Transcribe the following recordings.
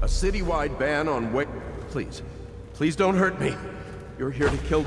A citywide ban on Please. Please don't hurt me. You're here to kill...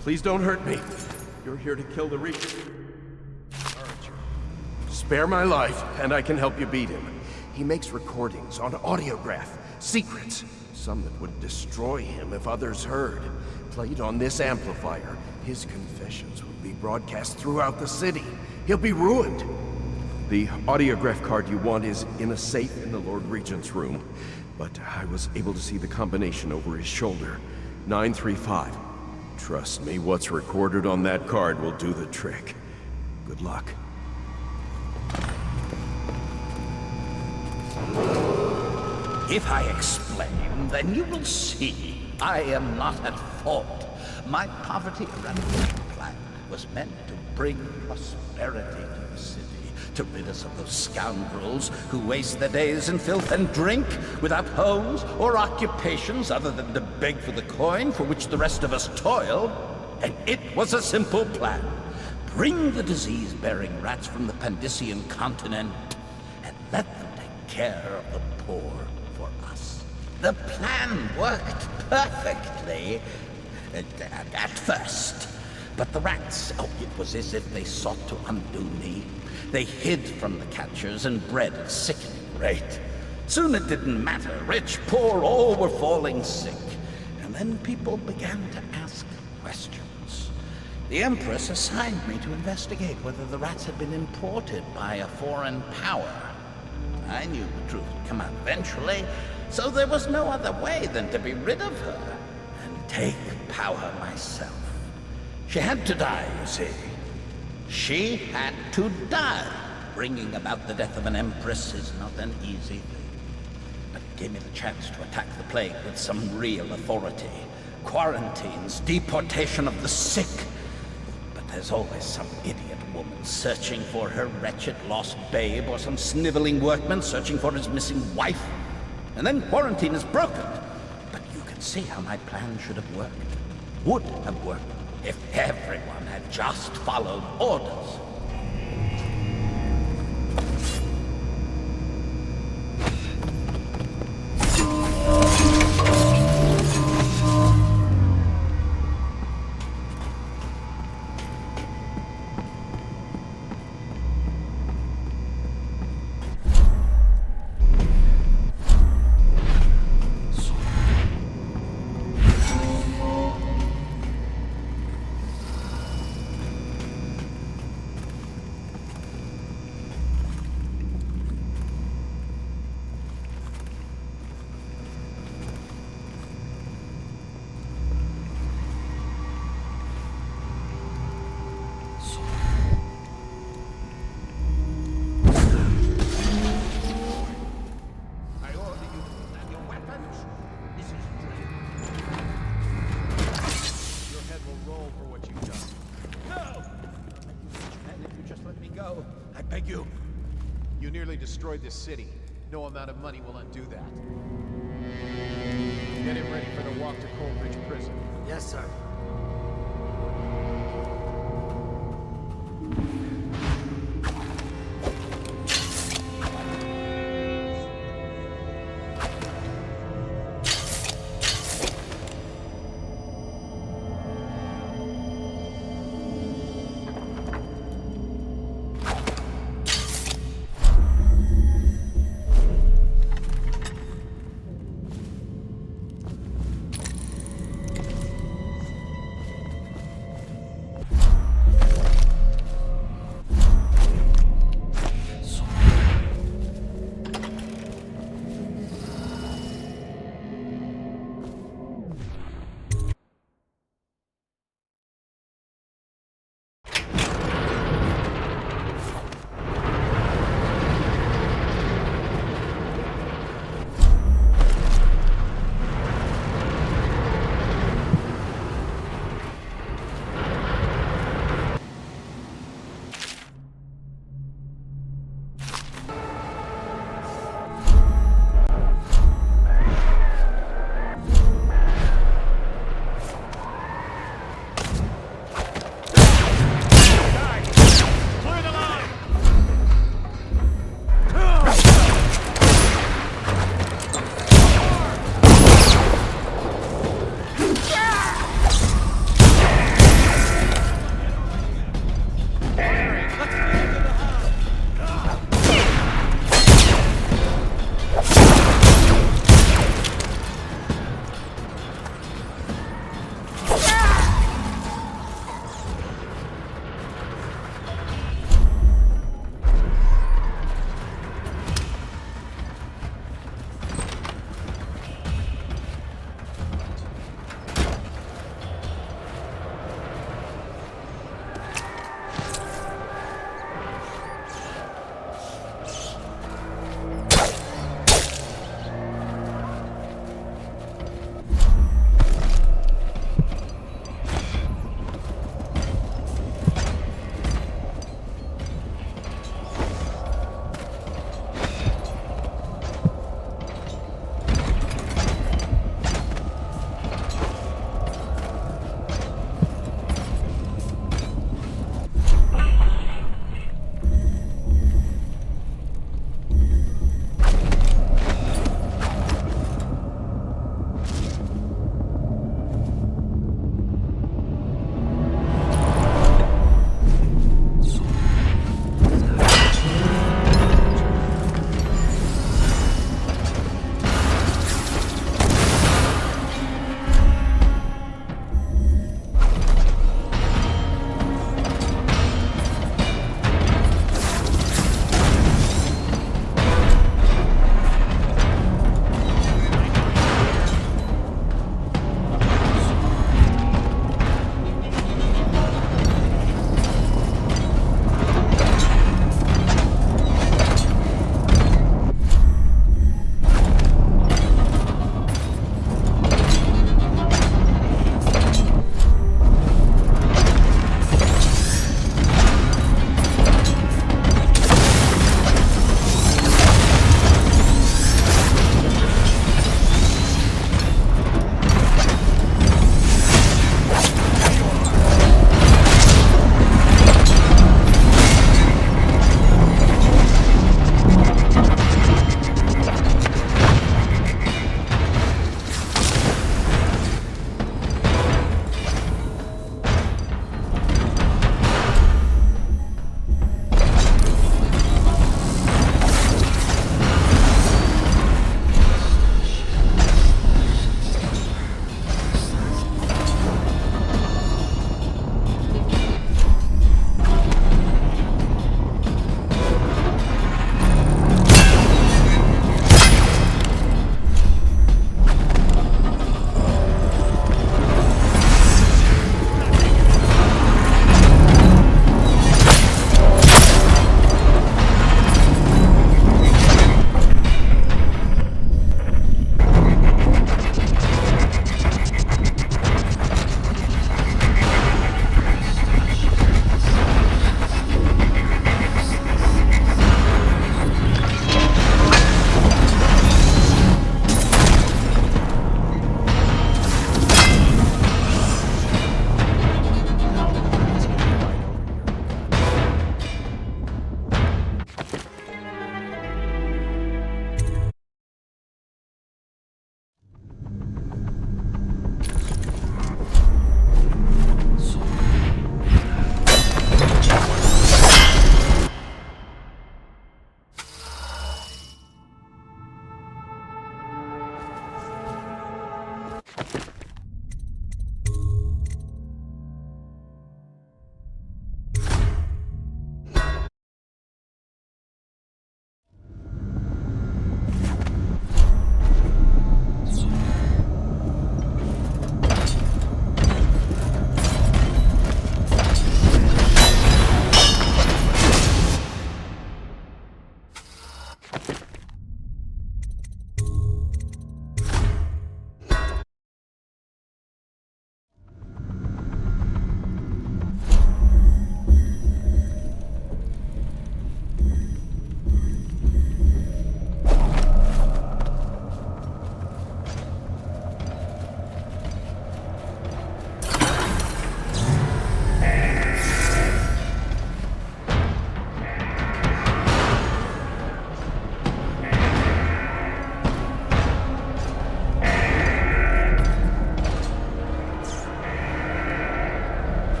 Please don't hurt me. You're here to kill the Reaper. Archer. Spare my life, and I can help you beat him. He makes recordings on audiograph, secrets, some that would destroy him if others heard. Played on this amplifier, his confessions would be broadcast throughout the city. He'll be ruined. The audiograph card you want is in a safe in the Lord Regent's room, but I was able to see the combination over his shoulder. 935. Trust me, what's recorded on that card will do the trick. Good luck. If I explain, then you will see I am not at fault. My poverty-eradication plan was meant to bring prosperity to the city, to rid us of those scoundrels who waste their days in filth and drink, without homes or occupations other than to beg for the coin for which the rest of us toil. And it was a simple plan. Bring the disease-bearing rats from the Pandician continent and let them take care of the poor for us. The plan worked perfectly at first. But the rats, it was as if they sought to undo me. They hid from the catchers and bred at sickening rate. Soon it didn't matter. Rich, poor, all were falling sick. And then people began to ask questions. The Empress assigned me to investigate whether the rats had been imported by a foreign power. I knew the truth would come out eventually, so there was no other way than to be rid of her and take power myself. She had to die, you see. She had to die. Bringing about the death of an empress is not an easy thing. But it gave me the chance to attack the plague with some real authority. Quarantines, deportation of the sick. But there's always some idiot woman searching for her wretched lost babe, or some sniveling workman searching for his missing wife. And then quarantine is broken. But you can see how my plan should have worked. Would have worked. If everyone had just followed orders. You nearly destroyed this city. No amount of money will undo that. Get him ready for the walk to Coldridge Prison. Yes, sir.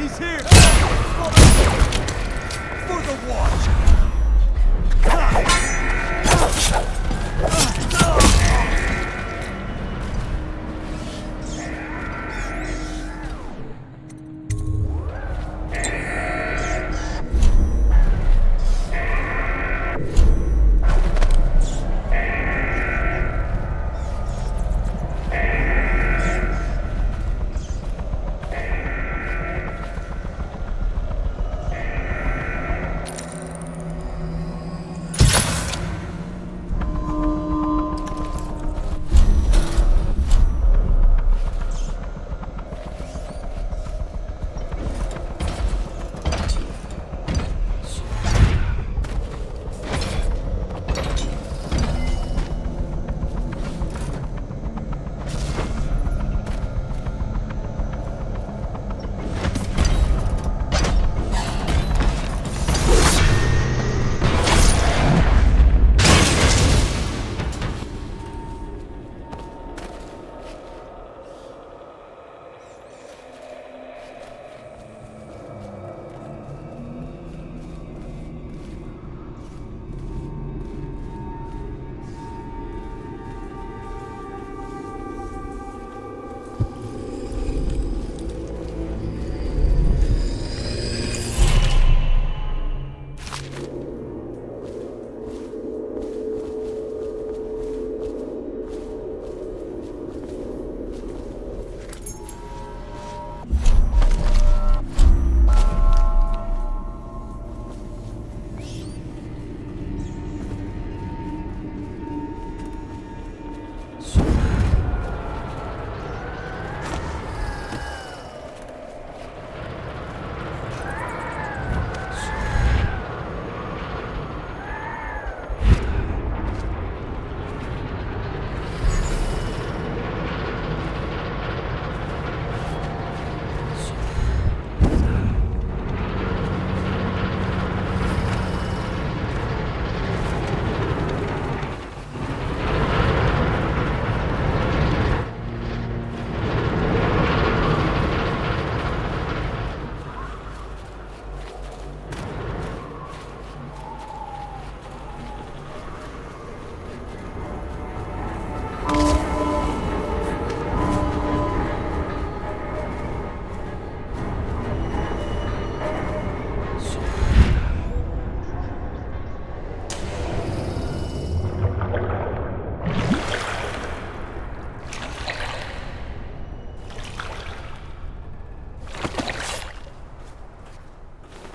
He's here! For the watch!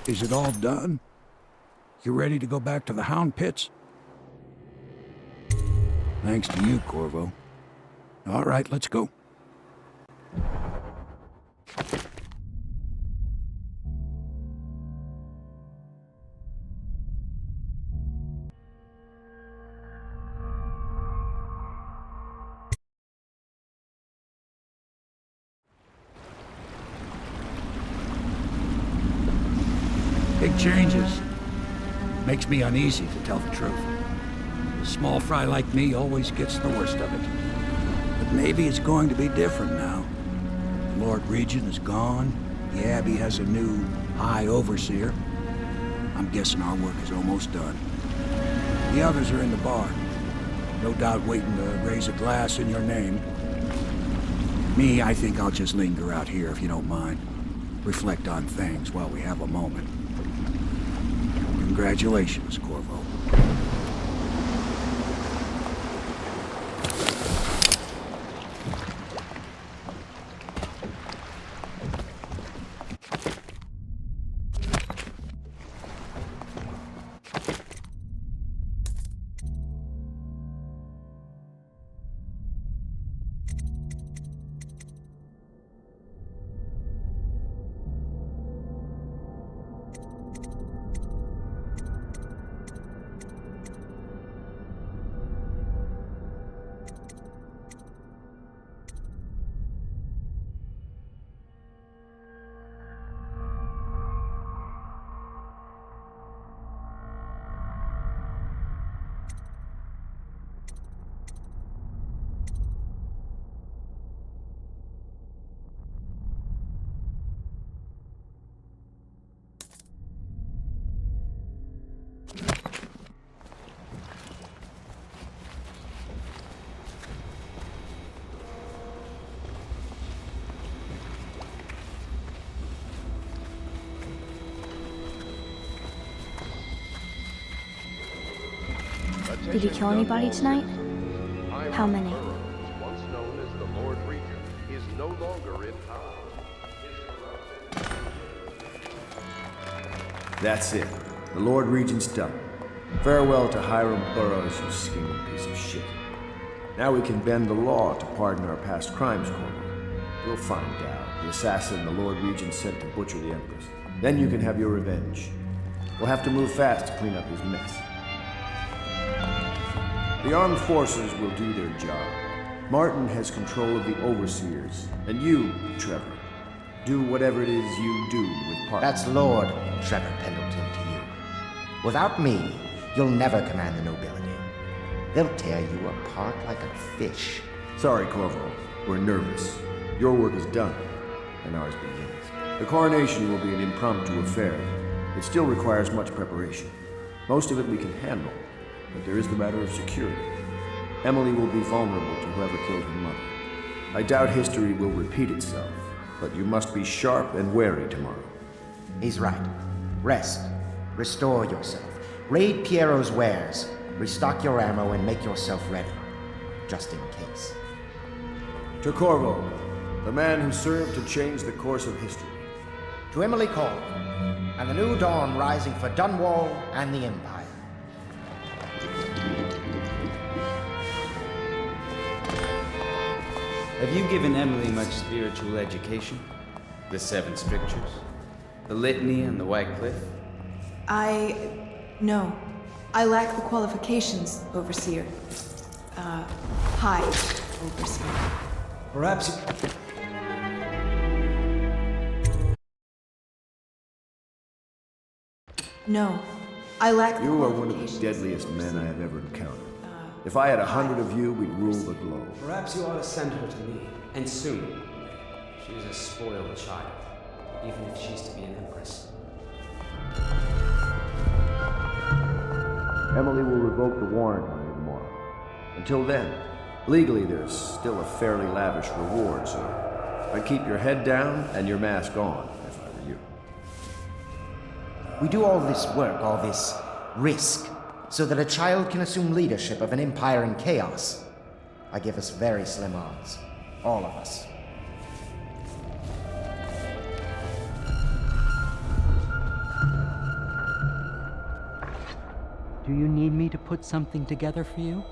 Is it all done? You ready to go back to the Hound Pits? Thanks to you, Corvo. All right, let's go. Big changes. Makes me uneasy, to tell the truth. A small fry like me always gets the worst of it. But maybe it's going to be different now. The Lord Regent is gone. The Abbey has a new High Overseer. I'm guessing our work is almost done. The others are in the bar. No doubt waiting to raise a glass in your name. Me, I think I'll just linger out here if you don't mind. Reflect on things while we have a moment. Congratulations, Corvo. Did you kill anybody tonight? How many? Once known as the Lord Regent, is no longer in power. That's it. The Lord Regent's done. Farewell to Hiram Burroughs, you scheming piece of shit. Now we can bend the law to pardon our past crimes, Corporal. We'll find out the assassin the Lord Regent sent to butcher the Empress. Then you can have your revenge. We'll have to move fast to clean up his mess. The armed forces will do their job. Martin has control of the overseers, and you, Trevor, do whatever it is you do with Parker. That's Lord Trevor Pendleton to you. Without me, you'll never command the nobility. They'll tear you apart like a fish. Sorry, Corporal. We're nervous. Your work is done, and ours begins. The coronation will be an impromptu affair. It still requires much preparation. Most of it we can handle, but there is the matter of security. Emily will be vulnerable to whoever killed her mother. I doubt history will repeat itself, but you must be sharp and wary tomorrow. He's right. Rest. Restore yourself. Raid Piero's wares. Restock your ammo and make yourself ready. Just in case. To Corvo, the man who served to change the course of history. To Emily Corvo, and the new dawn rising for Dunwall and the Empire. Have you given Emily much spiritual education? The Seven Strictures? The Litany and the White Cliff? No. I lack the qualifications, Overseer. High Overseer. Perhaps... No. I lack the You are one of the qualifications. deadliest men I have ever encountered. If I had 100 of you, we'd rule the globe. Perhaps you ought to send her to me, and soon. She is a spoiled child, even if she's to be an empress. Emily will revoke the warrant on you tomorrow. Until then, legally there's still a fairly lavish reward, so I'd keep your head down and your mask on, if I were you. We do all this work, all this risk, so that a child can assume leadership of an empire in chaos. I give us very slim odds. All of us. Do you need me to put something together for you?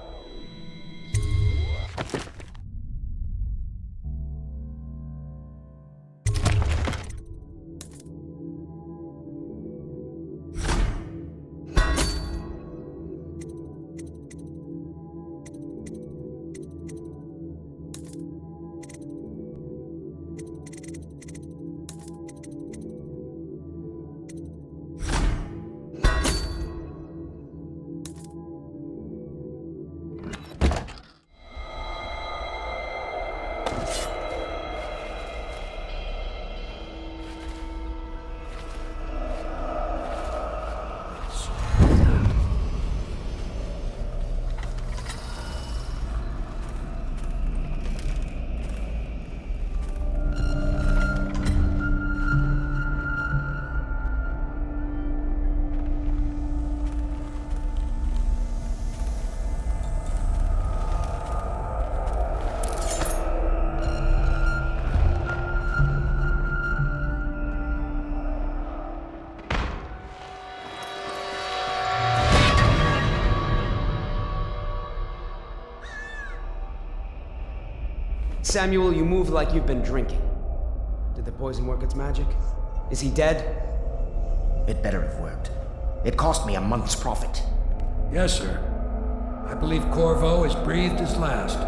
Samuel, you move like you've been drinking. Did the poison work its magic? Is he dead? It better have worked. It cost me a month's profit. Yes, sir. I believe Corvo has breathed his last.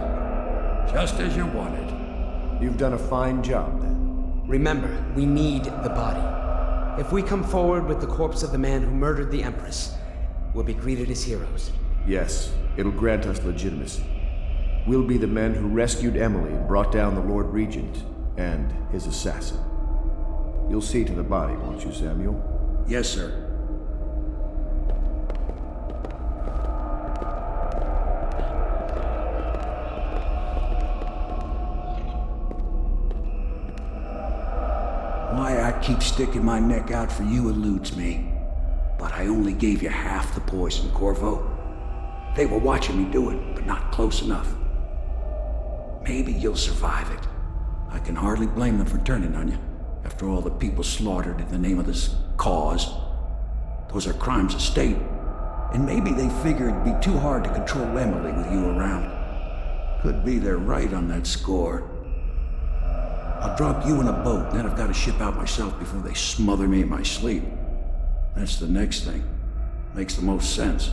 Just as you wanted. You've done a fine job, then. Remember, we need the body. If we come forward with the corpse of the man who murdered the Empress, we'll be greeted as heroes. Yes, it'll grant us legitimacy. We'll be the men who rescued Emily and brought down the Lord Regent and his assassin. You'll see to the body, won't you, Samuel? Yes, sir. Why I keep sticking my neck out for you eludes me. But I only gave you half the poison, Corvo. They were watching me do it, but not close enough. Maybe you'll survive it. I can hardly blame them for turning on you, after all the people slaughtered in the name of this cause. Those are crimes of state, and maybe they figure it'd be too hard to control Emily with you around. Could be they're right on that score. I'll drop you in a boat, then I've got to ship out myself before they smother me in my sleep. That's the next thing. Makes the most sense.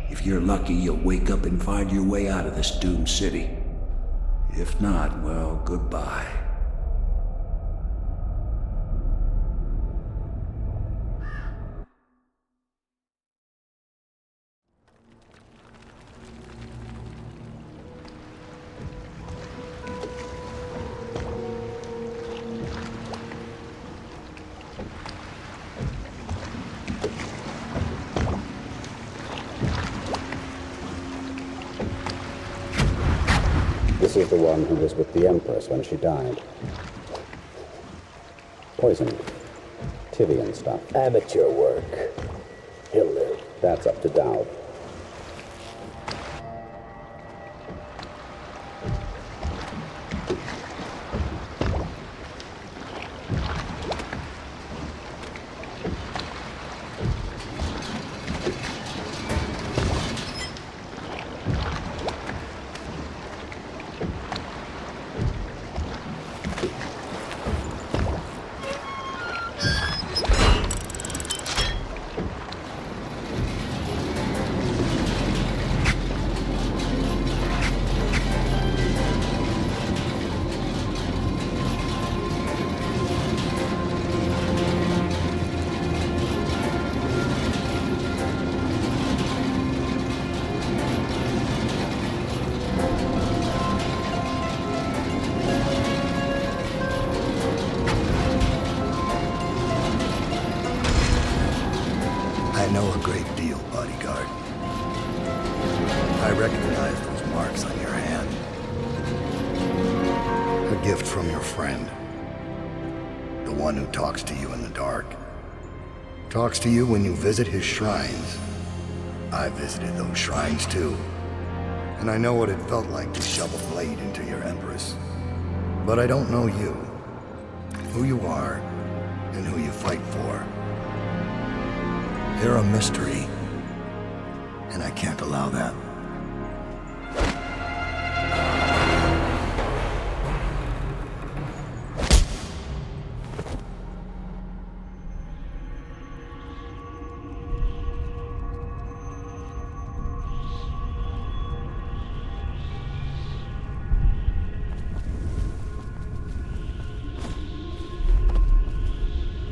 If you're lucky, you'll wake up and find your way out of this doomed city. If not, well, goodbye. This is the one who was with the Empress when she died. Poisoned. Tivian stuff. Amateur work. He'll live. That's up to Dowd. I know a great deal, bodyguard. I recognize those marks on your hand. A gift from your friend. The one who talks to you in the dark. Talks to you when you visit his shrines. I visited those shrines too. And I know what it felt like to shove a blade into your Empress. But I don't know you. Who you are, and who you fight for. You're a mystery, and I can't allow that.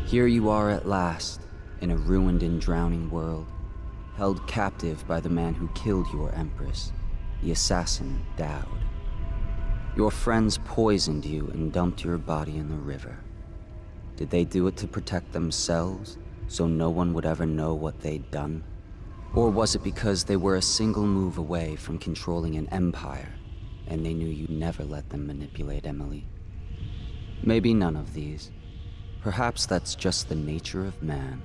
Here you are at last, in a ruined and drowning world, held captive by the man who killed your Empress, the assassin Dowd. Your friends poisoned you and dumped your body in the river. Did they do it to protect themselves, so no one would ever know what they'd done? Or was it because they were a single move away from controlling an empire, and they knew you'd never let them manipulate Emily? Maybe none of these. Perhaps that's just the nature of man.